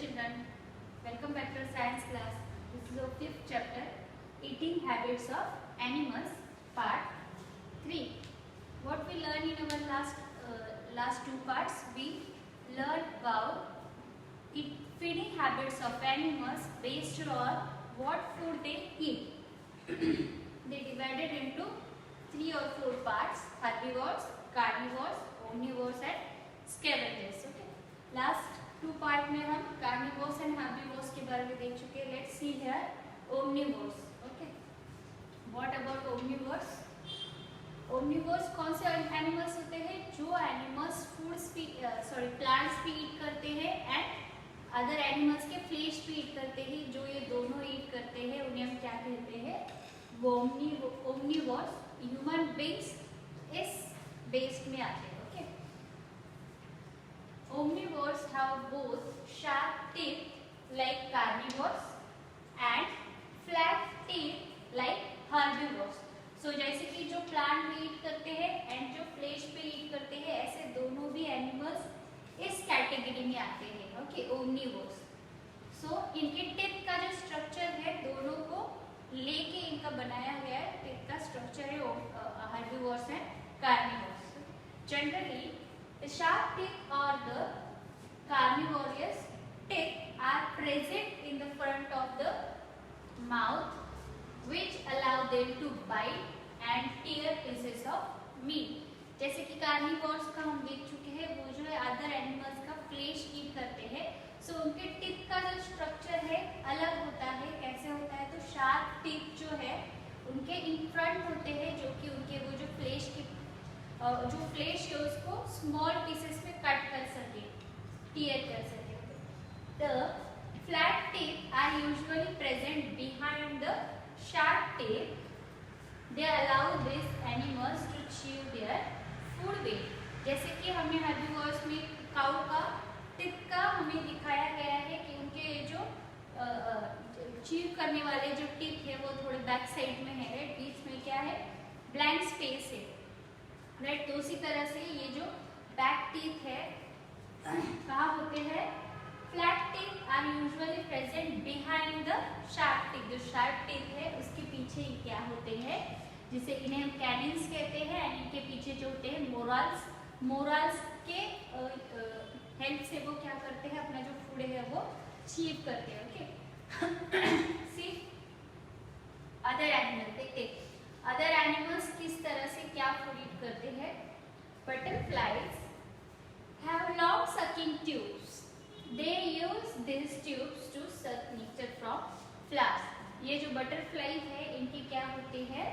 children, welcome back to our science class. This is our 5th chapter, Eating Habits of Animals, part 3. What we learned in our last two parts, we learned about feeding habits of animals based on what food they eat. They divided into 3 or 4 parts: herbivores, carnivores, omnivores and scavengers. Okay. Last 2 part में हम carnivores and herbivores के बारे में देख चुके हैं. Let's see here omnivores. Okay, what about omnivores? Omnivores कौन से एनिमल्स होते हैं? जो एनिमल्स प्लांट्स भी ईट करते हैं एंड अदर एनिमल्स के फ्लेश भी ईट करते हैं. जो ये दोनों ईट करते हैं उन्हें हम क्या कहते हैं? वो ओमनिवोर्स. ह्यूमन बीइंग्स इस बेस्ड में आते हैं. Omnivores have both sharp teeth like carnivores and flat teeth like herbivores. So जैसे कि जो प्लांट भी ईट करते हैं एंड जो फ्लेश भी ईट करते हैं, ऐसे दोनों भी एनिमल्स इस कैटेगरी में आते हैं. Okay, omnivores. सो इनके टिप का जो स्ट्रक्चर है, दोनों को लेके इनका बनाया गया है. टिप का स्ट्रक्चर है herbivores and carnivores. Generally the sharp teeth or the carnivorous teeth are present in the front of the mouth, which allow them to bite and tear pieces of meat. जैसे कि carnivores का हम देख चुके हैं, वो जो है अदर एनिमल्स का फ्लेश ईट करते हैं. सो उनके टिप का जो स्ट्रक्चर है अलग होता है. कैसे होता है? तो शार्प टिप जो है उनके इन फ्रंट होते हैं, जो कि उनके वो जो फ्लेश है उसको स्मॉल पीसेस में कट कर सके, टीयर कर सके. The flat teeth are usually present behind the sharp teeth. They allow this animals to chew their food wet. जैसे कि हमें हर्बिवोर्स में काऊ का टिप का हमें दिखाया गया है कि उनके जो च्यू करने वाले जो टिप है वो थोड़े बैक साइड में है. राइट, बीच में क्या है? ब्लैंक स्पेस है. राइट, तो उसी तरह से ये जो बैक टीथ है कहाँ होते हैं? Flat teeth are usually present behind the sharp teeth. जो शार्प टीथ है उसके पीछे ही क्या होते हैं, जिसे इन्हें हम कैनिन्स कहते हैं. एंड इनके पीछे जो होते हैं मोरल्स के हेल्प से वो क्या करते हैं? अपना जो फूड है वो चीव करते हैं. ओके, सी अदर एनिमल. देखते अदर एनिमल्स किस तरह से क्या फूड ईट करते हैं. Butterflies have long sucking tubes. They use these tubes to suck nectar from flowers. ये जो बटरफ्लाई है इनकी क्या होती है?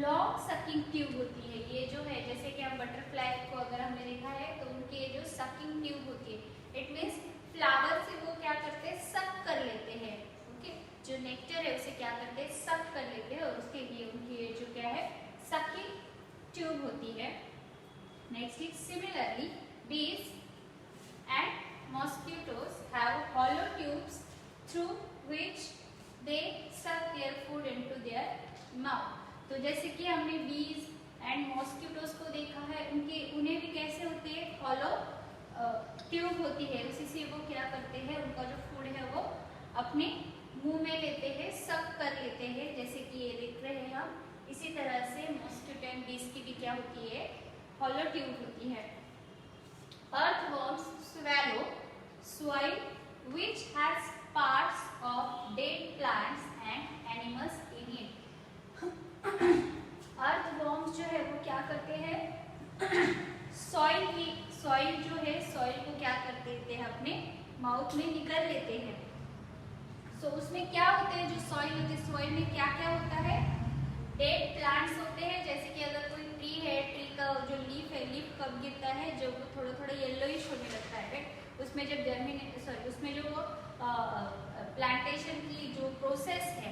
लॉन्ग सकिंग ट्यूब होती है. ये जो है, जैसे कि हम बटरफ्लाई को अगर हमने देखा है तो उनकी ये जो सकिंग ट्यूब होती है, इट मीन्स फ्लावर से वो क्या करते हैं? सक कर लेते हैं. ओके, जो नेक्टर है उसे क्या करते हैं? सक कर लेते हैं और उसके लिए उनकी ये जो क्या है? सकिंग ट्यूब होती है. Next is similarly bees and mosquitoes have hollow tubes through which they suck their food into their mouth. तो जैसे कि हमने bees and mosquitoes को देखा है, उन्हें भी कैसे होते हैं? hollow ट्यूब होती है. उसी से वो क्या करते हैं? उनका जो फूड है वो अपने मुंह में लेते हैं, सक कर लेते हैं. जैसे कि ये देख रहे हैं हम. इसी तरह से मॉस्किटो एंड बीज की भी क्या होती है? hollow ट्यूब होती है. Earthworms swallow soil which has parts of dead plants and animals in it. Earthworms जो है वो क्या करते हैं? सॉइल जो है, सॉइल को क्या कर देते हैं? अपने माउथ में निकल लेते हैं. सो उसमें क्या होते हैं? जो सॉइल होती है, सॉइल में क्या क्या होता है? डेड प्लांट्स होते हैं. जैसे कि अगर कोई ट्री है, ट्री का जो लीफ है, लीफ कब गिरता है? जब वो थोड़ा थोड़ा येलोइश होने लगता है. राइट, उसमें जब उसमें जो प्लांटेशन की जो प्रोसेस है,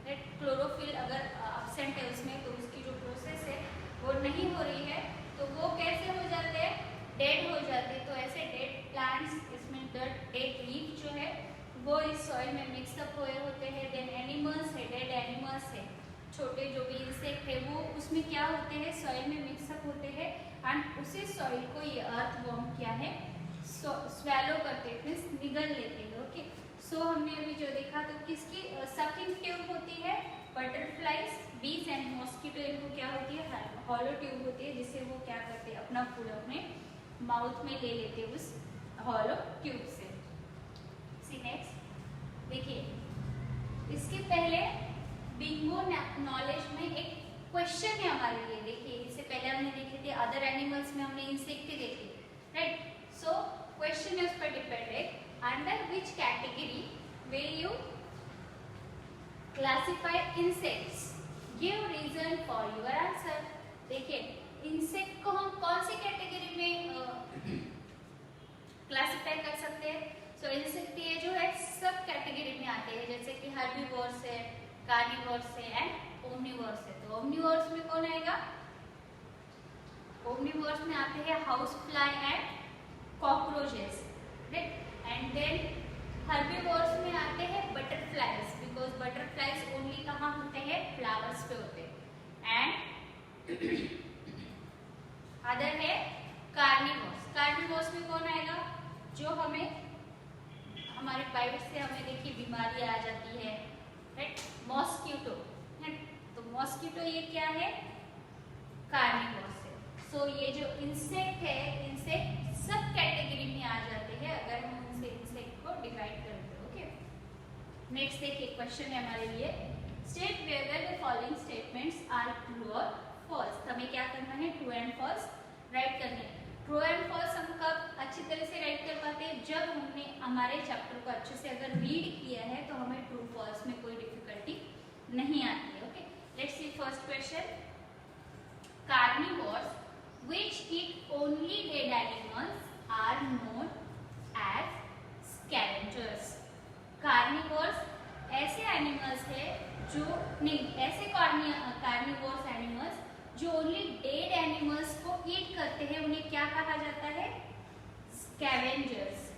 राइट, क्लोरोफिल अगर एब्सेंट है उसमें, तो उसकी जो प्रोसेस है वो नहीं हो रही है, तो वो कैसे हो जाते हैं? डेड हो जाते हैं. तो ऐसे डेड प्लांट्स, इसमें डेड लीफ जो है वो इस सॉइल में मिक्सअप हुए होते हैं. देन एनिमल्स है, डेड एनिमल्स है, छोटे जो भी इंसेक्ट है वो उसमें क्या होते हैं? सॉइल में मिक्सअप होते हैं. एंड उसी सॉइल को ये अर्थवर्म क्या है? स्वैलो करते हैं, निगल लेते हैं. सो हमने अभी जो देखा तो किसकी सकिंग ट्यूब होती है बटरफ्लाइज, बीज एंड मॉस्किटो, इनको क्या होती है हॉलो ट्यूब होती है जिससे वो क्या करते हैं अपना फूड अपने माउथ में ले लेते हैं उस हॉलो ट्यूब से। सी नेक्स्ट देखिए, इसके पहले बिंगो नॉलेज में एक क्वेश्चन है हमारे लिए। देखिए इससे पहले हमने देखे थे अदर एनिमल्स में हमने इंसेक्ट देखे, राइट। सो क्वेश्चन है उस पर depended, under which category will you classify insects, give reason for your answer. देखिए इंसेक्ट को हम कौन सी कैटेगरी में क्लासिफाई कर सकते हैं? सो इंसेक्ट ये जो है सब कैटेगरी में आते हैं, जैसे कि हर्बीवोर्स है, कार्निवोर्स है एंड ओमनिवोर्स है। तो ओमनिवोर्स में कौन आएगा? ओमनिवोर्स में आते हैं house fly and cockroaches, right. And then herbivores में आते हैं बटरफ्लाइज, बिकॉज बटरफ्लाइज ओनली कहाँ होते हैं? फ्लावर्स पे होते हैं। एंड अदर है कार्निवोर्स। कार्निवोर्स में कौन आएगा? जो हमें हमारे बाइट से हमें देखिए बीमारी आ जाती है, राइट, मॉस्किटो है। तो मॉस्किटो ये क्या है? कार्निवोर्स है। सो ये जो इंसेक्ट है, इंसेक्ट सब कैटेगरी में आ जाते हैं अगर हम उनसे इंसेक्ट को डिवाइड करते हैं। ओके, नेक्स्ट देखिए क्वेश्चन है हमारे लिए, state whether the following statements are true और फॉल्स। हमें क्या करना है? ट्रू एंड फॉल्स राइट करने हैं। ट्रू एंड फॉल्स हम कब अच्छी तरह से राइट कर पाते हैं? जब हमने हमारे चैप्टर को अच्छे से अगर रीड किया है तो हमें ट्रू फॉल्स में कोई डिफिकल्टी नहीं आती है। Okay, let's see first question, carnivores which eat only dead animals are known as scavengers। Carnivores ऐसे एनिमल्स है जो नहीं, ऐसे कार्निवोर्स एनिमल्स जो ओनली डेड एनिमल्स को ईट करते हैं उन्हें क्या कहा जाता है? Scavengers,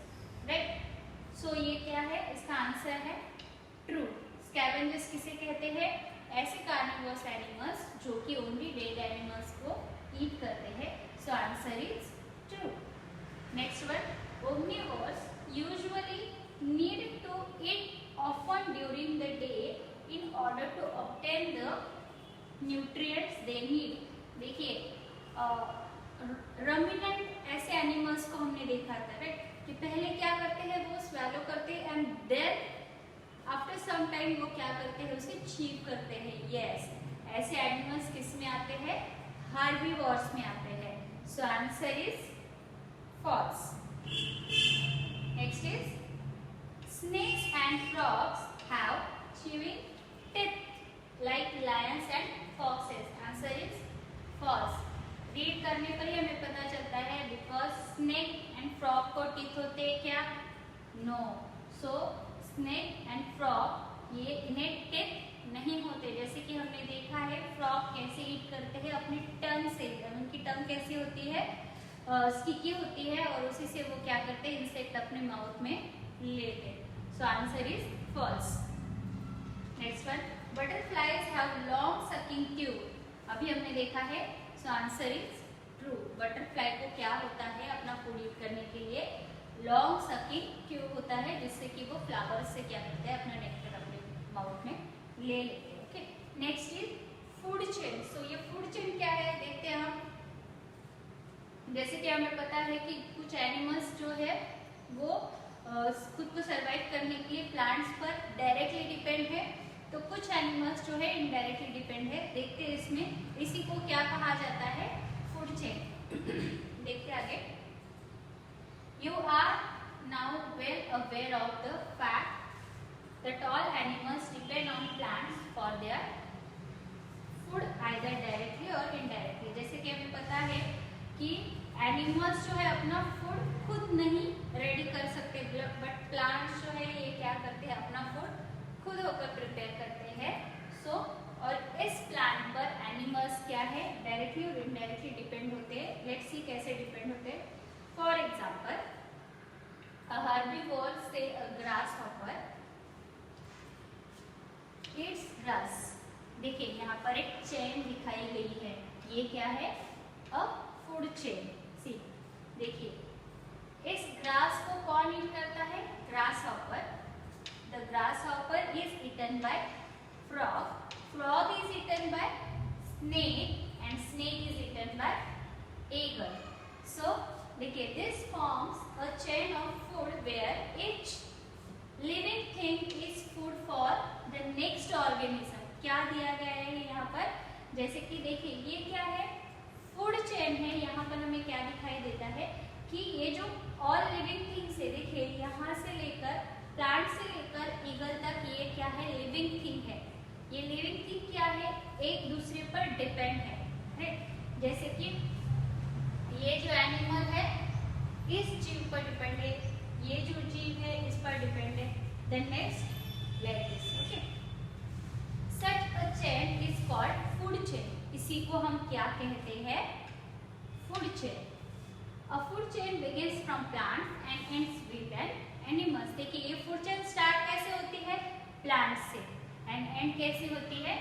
right. सो ये क्या है? इसका आंसर है ट्रू। स्कैवेंजर्स किसे कहते हैं? ऐसे कार्निवोर्स एनिमल्स जो कि ओनली डेड एनिमल्स को ईट करते हैं। So answer is true. Next one, omnivores usually need to eat often during the day in order to obtain the nutrients they need. देखिए रमिनेंट ऐसे एनिमल्स को हमने देखा था, राइट, कि पहले क्या करते हैं? वो स्वेलो करते हैं and then after some time वो क्या करते हैं? उसे चीव करते हैं। यस, ऐसे एनिमल्स किस में आते हैं? हर्बीवोर्स में आते हैं। So answer is false. Next is, snakes and frogs have chewing teeth like lions and foxes। Answer is false। Read करने पर ही हमें पता चलता है बिकॉज स्नेक एंड फ्रॉग को टीथ होते हैं क्या? No. So snake and frog ये इन्हें टीथ नहीं होते। जैसे कि हमने देखा है फ्रॉग कैसे ईट करते हैं? अपने टंग से। उनकी टंग कैसी होती है? स्टिकी होती है और उसी से वो क्या करते हैं? इंसेक्ट अपने माउथ में लेते हैं। So answer is false. Next one, butterflies have long sucking tube. अभी हमने देखा है। So answer is true. Butterfly को क्या होता है? अपना फूड ईट करने के लिए लॉन्ग सकिंग ट्यूब होता है जिससे कि वो फ्लावर्स से क्या करते हैं? अपना नेक्टर अपने माउथ में ले लेते हैं। Okay, next is food chain. सो ये फूड चेन क्या है? देखते हैं हम। जैसे कि हमें पता है कि कुछ एनिमल्स जो है वो खुद को सरवाइव करने के लिए प्लांट्स पर डायरेक्टली डिपेंड है, तो कुछ एनिमल्स जो है इनडायरेक्टली डिपेंड है। देखते हैं इसमें, इसी को क्या कहा जाता है? Food chain. देखते आगे। You are now well aware of the fact that all animals depend on plants for their food either directly or indirectly. जैसे कि हमें पता है कि एनिमल्स जो है अपना फूड खुद नहीं रेडी कर सकते, बट प्लांट्स जो है ये क्या करते हैं? अपना फूड खुद होकर प्रिपेयर करते हैं। सो और इस प्लांट पर एनिमल्स क्या है? डायरेक्टली और इनडायरेक्टली डिपेंड होते हैं। लेट्स सी कैसे डिपेंड होते हैं। फॉर एग्जांपल, अ हर्बीवोर से अ ग्रासहॉपर इट्स ग्रास। देखिए यहाँ पर एक चेन दिखाई गई है। ये क्या है? अ फूड चेन। सी देखिए, इस ग्रास को कौन ईट करता है? Grasshopper. by frog, frog is eaten by snake, and snake is eaten by eagle. So देखिए, this forms a chain of food where each living thing is food for the next organism. क्या दिया गया है यहाँ पर? जैसे कि देखिए, ये क्या है? फूड चेन है। यहाँ पर हमें क्या दिखाई देता है कि ये जो ऑल लिविंग थिंग्स है, देखिए यहाँ से लेकर प्लांट से लेकर ईगल तक ये क्या है? लिविंग थिंग है। ये लिविंग थिंग क्या है? एक दूसरे पर डिपेंड है, राइट? जैसे कि ये जो एनिमल है इस जीव पर डिपेंड है, ये जो जीव है इस पर डिपेंड है। Then next like this, okay. Such a chain is called food chain. इसी को हम क्या कहते हैं? Food chain. A food chain begins from plant and ends with an animals. देखिए, ये फूड चेन स्टार्ट कैसे होती है? प्लांट से, एंड एंड कैसे होती है?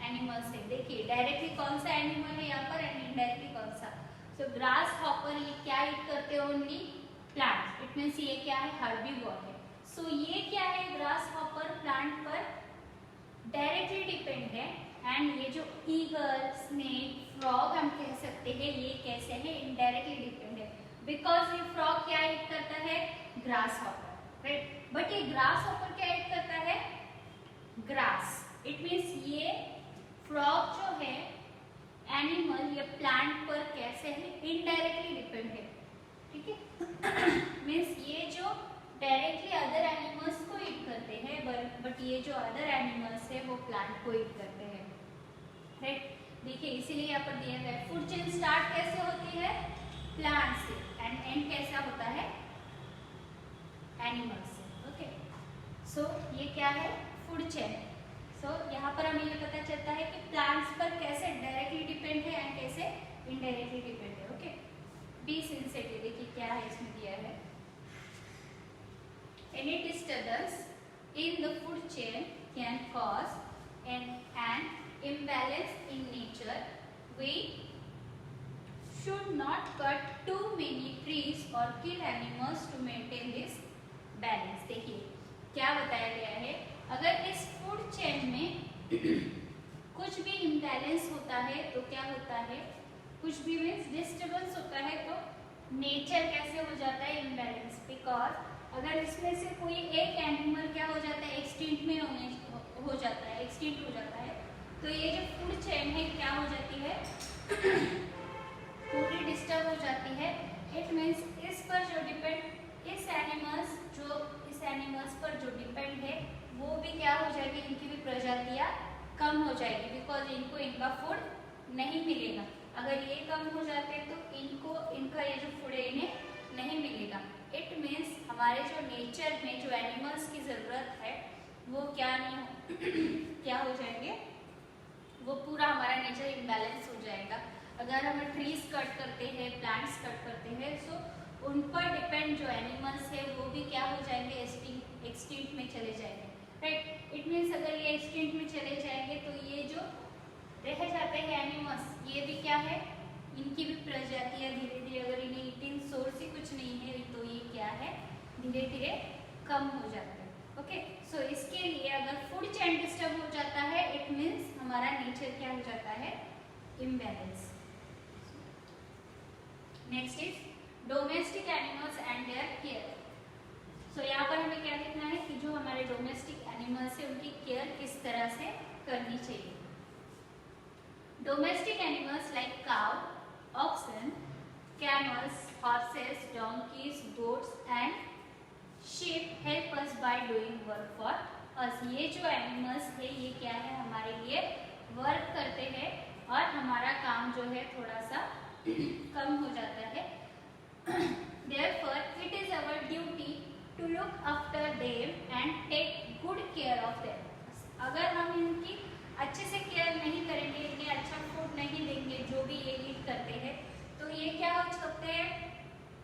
एनिमल से। देखिए, डायरेक्टली कौन सा एनिमल है यहाँ पर एंड इनडायरेक्टली कौन सा? सो ग्रास हॉपर ये क्या ईट करते हैं? Only plant. इट मीन्स ये क्या है? हर्बीवोर है। सो ये क्या है? ग्रास हॉपर प्लांट पर डायरेक्टली डिपेंड है, एंड ये जो ईगल, स्नेक, फ्रॉग हम कह सकते हैं, ये कैसे है? इनडायरेक्टली डिपेंड है, बिकॉज ये फ्रॉग क्या ईट करता है? Grass hopper, right? बट ये ग्रास हॉपर क्या ईट करता है? ग्रास। इट मीन्स ये फ्रॉग जो है एनिमल, ये प्लांट पर कैसे है? इनडायरेक्टली डिपेंड है, ठीक है? मीन्स ये जो डायरेक्टली अदर एनिमल्स को ईट करते हैं, बट ये जो अदर एनिमल्स है वो प्लांट को ईट करते हैं, राइट? देखिए, इसीलिए यहाँ पर दिया गया है फूड चेन स्टार्ट कैसे होती है? प्लांट से, एंड एंड कैसा होता है? एनिमल से, ओके। सो ये क्या है? Food chain. सो यहाँ पर हमें ये पता चलता है कि प्लांट्स पर कैसे डायरेक्टली डिपेंड है एंड कैसे इनडायरेक्टली डिपेंड है, ओके। बी सेंसिटिव, देखिए क्या है इसमें दिया है। Any disturbance in the food chain can cause an imbalance in nature. We should not cut too many trees or kill animals to maintain this balance. देखिए क्या बताया गया है, अगर इस फूड चेन में कुछ भी इम्बैलेंस होता है तो क्या होता है? कुछ भी मीन्स डिस्टर्बेंस होता है तो नेचर कैसे हो जाता है? इम्बैलेंस। बिकॉज अगर इसमें से कोई एक एनिमल क्या हो जाता है? एक्सटिंक्ट में हो जाता है, एक्सटिंक्ट हो जाता है, तो ये जो फूड चेन है क्या हो जाती है? पूरी डिस्टर्ब हो जाती है। इट मीन्स इस पर जो डिपेंड, इस एनिमल्स पर जो डिपेंड है वो भी क्या हो जाएगी? इनकी भी प्रजातियां कम हो जाएगी, बिकॉज इनको इनका फूड नहीं मिलेगा। अगर ये कम हो जाते हैं तो इनको इनका ये जो फूड है इन्हें नहीं मिलेगा। इट मीन्स हमारे जो नेचर में जो एनिमल्स की ज़रूरत है वो क्या नहीं हो क्या हो जाएंगे? वो पूरा हमारा नेचर इम्बैलेंस हो जाएगा। अगर हम ट्रीज कट करते हैं, प्लांट्स कट करते हैं, सो उन पर डिपेंड जो एनिमल्स है वो भी क्या हो जाएंगे? एक्सटिंक्ट में चले जाएंगे, राइट? इट मीन्स अगर ये एक्सटिंक्ट में चले जाएंगे तो ये जो रह जाते हैं एनिमल्स, ये भी क्या है? इनकी भी प्रजातियां धीरे धीरे, अगर इन्हें ईटिंग सोर्स ही कुछ नहीं है तो ये क्या है? धीरे धीरे कम हो जाते हैं, ओके। सो इसके लिए अगर फूड चेन डिस्टर्ब हो जाता है, इट मीन्स हमारा नेचर क्या हो जाता है? Imbalance. Next is domestic animals and their care. सो यहाँ पर हमें क्या देखना है कि जो हमारे डोमेस्टिक एनिमल्स है उनकी केयर किस तरह से करनी चाहिए। Domestic animals like cow, oxen, camels, horses, donkeys, goats and sheep help us by doing work for us. ये जो एनिमल्स है ये क्या है? हमारे लिए वर्क करते हैं और हमारा काम जो है थोड़ा सा कम हो जाता है। Therefore, it is our duty to look after them and take good care of them. अगर हम इनकी अच्छे से केयर नहीं करेंगे, इन्हें अच्छा फूड नहीं देंगे, जो भी ये ईट करते हैं, तो ये क्या हो सकते हैं?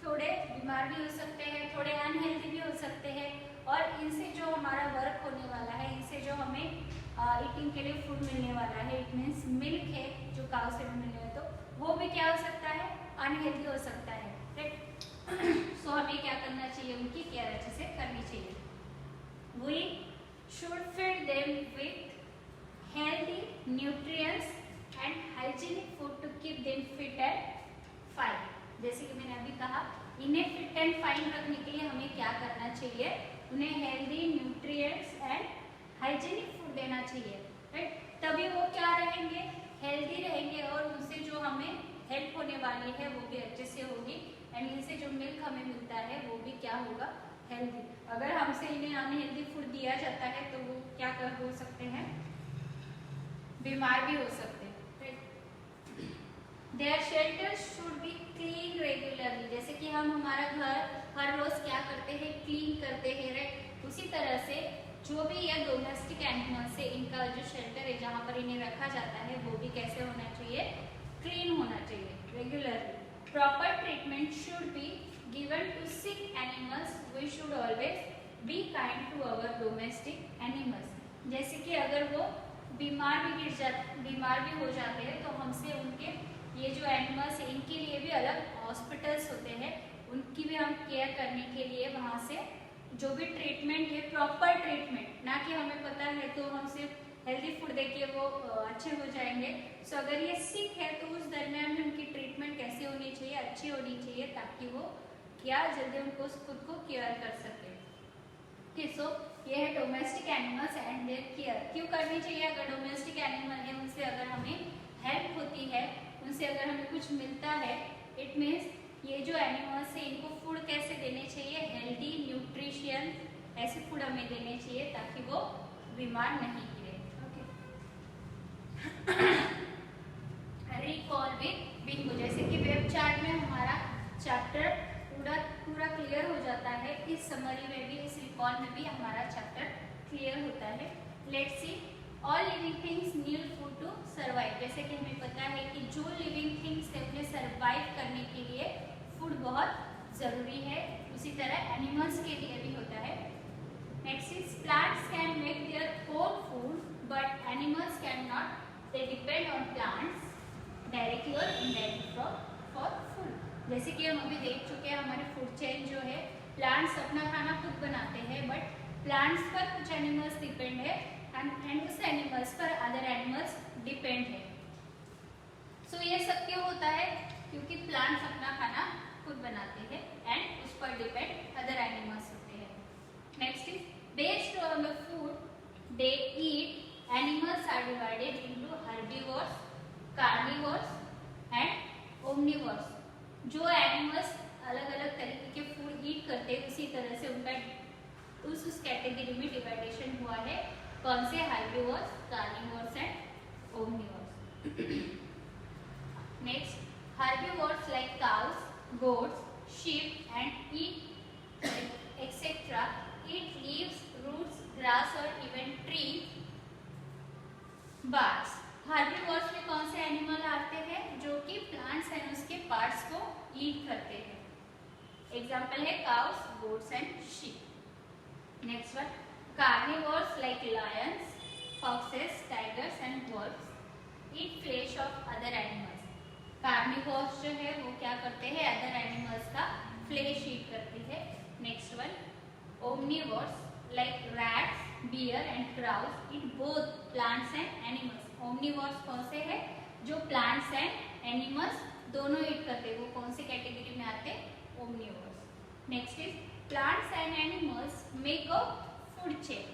थोड़े बीमार भी हो सकते हैं, थोड़े अनहेल्दी भी हो सकते हैं, और इनसे जो हमारा वर्क होने वाला है, इनसे जो हमें ईटिंग के लिए फूड मिलने वाला है, इट मीन्स मिल्क है जो काउ से भी मिलने वाला, तो वो भी क्या हो सकता है? अनहेल्दी हो सकता है, राइट? सो हमें क्या करना चाहिए? उनकी केयर अच्छे से करनी चाहिए। We should feed them with कहा इन्हें फिट एंड फाइन रखने के लिए हमें क्या करना चाहिए, उन्हें healthy, nutrients and hygienic food देना चाहिए, राइट। तभी वो क्या रहेंगे, हेल्दी रहेंगे और उनसे जो हमें हेल्प होने वाली है वो भी अच्छे से होगी एंड इनसे जो मिल्क हमें मिलता है वो भी क्या होगा, हेल्दी। अगर हमसे इन्हें अनहेल्दी फूड दिया जाता है तो वो क्या कर हो सकते हैं, बीमार भी हो सकते हैं। Their shelter should be clean regularly, जैसे कि हम हमारा घर हर रोज क्या करते हैं, क्लीन करते हैं, राइट। उसी तरह से जो भी ये डोमेस्टिक एनिमल्स है इनका जो शेल्टर है जहाँ पर इन्हें रखा जाता है वो भी कैसे होना चाहिए, क्लीन होना चाहिए regularly. Proper treatment should be given to sick animals, we should always be kind to our domestic animals. जैसे कि अगर वो बीमार भी हो जाते हैं तो हमसे उनके ये जो एनिमल्स है इनके लिए भी अलग हॉस्पिटल्स होते हैं, उनकी भी हम केयर करने के लिए वहाँ से जो भी ट्रीटमेंट है, प्रॉपर ट्रीटमेंट, ना कि हमें पता है तो हम सिर्फ हेल्दी फूड देके वो अच्छे हो जाएंगे। सो अगर ये सिक है तो उस दरमियान में उनकी ट्रीटमेंट कैसे होनी चाहिए, अच्छी होनी चाहिए ताकि वो क्या जल्दी उनको खुद को केयर कर सके। सो ये है domestic animals and their care. क्यों करनी चाहिए, अगर डोमेस्टिक एनिमल है उनसे अगर हमें हेल्प होती है, उनसे अगर हमें कुछ मिलता है, इट मीन्स ये जो एनिमल्स है इनको फूड कैसे देने चाहिए, हेल्दी, न्यूट्रिशियन ऐसे फूड हमें देने चाहिए ताकि वो बीमार नहीं गिरे। ओके, रिकॉल विद बिंगो, जैसे कि वेब चार्ट में हमारा चैप्टर पूरा क्लियर हो जाता है, इस समरी में भी, इस रिकॉल में भी हमारा चैप्टर क्लियर होता है। Let's see, all living things need food to survive, जैसे कि हमें पता है कि जो लिविंग थिंग्स है उन्हें सर्वाइव करने के लिए फूड बहुत जरूरी है, उसी तरह एनिमल्स के लिए भी होता है। Next is plants can make their own food but animals can not, they depend on plants directly or indirectly for food. जैसे कि हम अभी देख चुके हैं हमारे फूड चेन जो है, प्लांट्स अपना खाना खुद बनाते हैं बट प्लांट्स पर कुछ एनिमल्स डिपेंड है एंड उस एनिमल्स पर अदर एनिमल्स डिपेंड है। सो ये सब क्यों होता है, क्योंकि प्लांट्स अपना खाना खुद बनाते हैं एंड उस पर डिपेंड अदर एनिमल्स होते हैं। Next is based on the food they eat, animals are divided into herbivores, carnivores and omnivores. जो एनिमल्स अलग अलग तरीके के फूड ईट करते हैं उसी तरह से उनका उस कैटेगरी में डिवाइडेशन हुआ है, कौन से, herbivores, carnivores and omnivores. Next, herbivores like cows, goats, sheep and etc. eat leaves, roots, grass or even tree barks. herbivores में कौन से एनिमल आते हैं, जो कि प्लांट्स एंड उसके पार्ट्स को ईट करते हैं। एग्जाम्पल है cows, goats and sheep. Next one, carnivores like lions, foxes, tigers and wolves eat flesh of other animals. Carnivores जो है वो क्या करते हैं, अदर एनिमल्स का फ्लेश ईट करते हैं। Next one, omnivores like rats, bear and crows eat both plants and animals. Omnivores कौन से है, जो प्लांट्स एंड एनिमल्स दोनों ईट करते हैं, वो कौन से कैटेगरी में आते हैं, omnivores. Next is plants and animals make a food chain.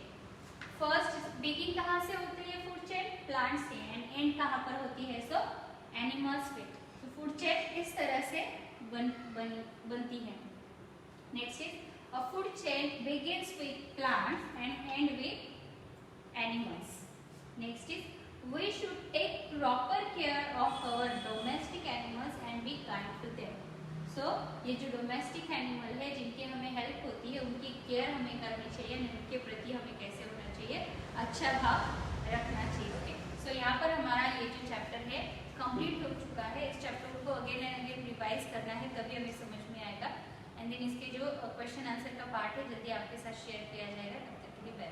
First begin कहाँ से होती है फूड चेन, प्लांट्स से, एंड एंड कहाँ पर होती है, सो एनिमल्स पे। तो फूड चेन इस तरह से बनती है। Next is a food chain begins with plants and end with animals. Next is we should take proper care of our domestic animals and be kind to them. सो ये जो डोमेस्टिक एनिमल है जिनकी हमें हेल्प होती है उनकी care हमें करनी चाहिए, उनके प्रति हमें कैसे होना चाहिए, अच्छा भाव रखना चाहिए। ओके, सो यहाँ पर हमारा ये जो चैप्टर है कंप्लीट हो चुका है। इस चैप्टर को अगेन एंड अगेन रिवाइज करना है तभी हमें समझ में आएगा एंड देन इसके जो क्वेश्चन आंसर का पार्ट है जल्दी आपके साथ शेयर किया जाएगा। तब तक के लिए बाय।